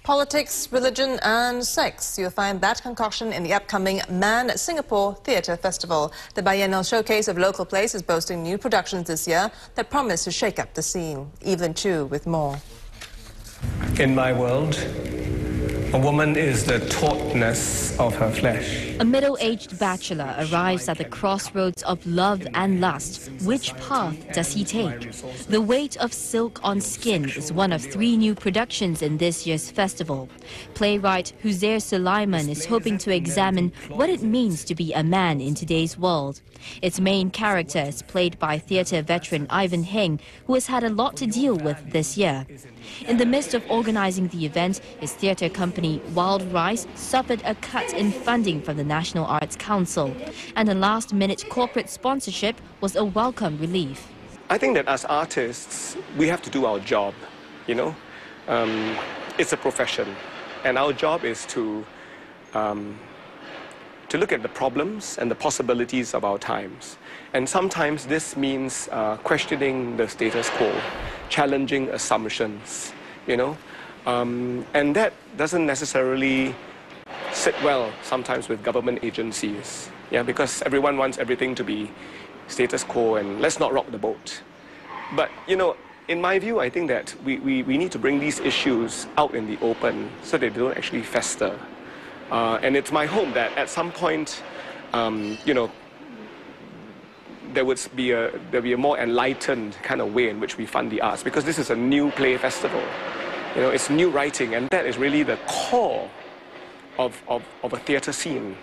Politics, religion and sex. You'll find that concoction in the upcoming Man Singapore Theatre Festival. The biennial showcase of local plays is boasting new productions this year that promise to shake up the scene. Evelyn Chu with more. In my world, a woman is the tautness of her flesh. A middle-aged bachelor arrives at the crossroads of love and lust. Which path does he take? The Weight of Silk on Skin is one of 3 new productions in this year's festival. Playwright Huzair Sulaiman is hoping to examine what it means to be a man in today's world. Its main character is played by theatre veteran Ivan Heng, who has had a lot to deal with this year. In the midst of organizing the event, his theatre company Wild Rice suffered a cut in funding from the National Arts Council, and a last-minute corporate sponsorship was a welcome relief. I think that as artists, we have to do our job, you know. It's a profession, and our job is to look at the problems and the possibilities of our times. And sometimes this means questioning the status quo, challenging assumptions, you know. And that doesn't necessarily sit well sometimes with government agencies, yeah, because everyone wants everything to be status quo and let's not rock the boat. But, you know, in my view, I think that we need to bring these issues out in the open so they don't actually fester. And it's my hope that at some point, you know, there would be a more enlightened kind of way in which we fund the arts, because this is a new play festival. You know, it's new writing, and that is really the core of a theatre scene.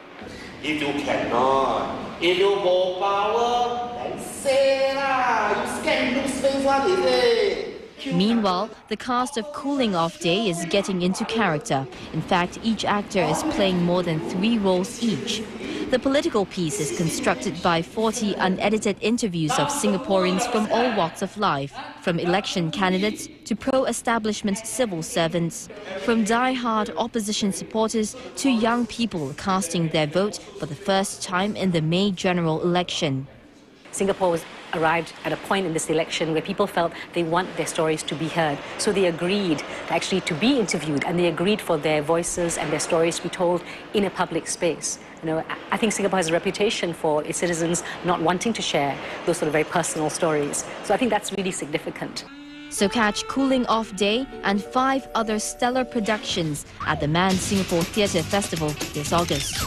If you cannot, if you go power, then say lah. You scan loose face what is it? Meanwhile, the cast of Cooling Off Day is getting into character. In fact, each actor is playing more than 3 roles each. The political piece is constructed by 40 unedited interviews of Singaporeans from all walks of life, from election candidates to pro-establishment civil servants, from die-hard opposition supporters to young people casting their vote for the first time in the May general election. Singapore arrived at a point in this election where people felt they want their stories to be heard. So they agreed actually to be interviewed, and they agreed for their voices and their stories to be told in a public space. You know, I think Singapore has a reputation for its citizens not wanting to share those sort of very personal stories. So I think that's really significant. So catch Cooling Off Day and 5 other stellar productions at the Man Singapore Theatre Festival this August.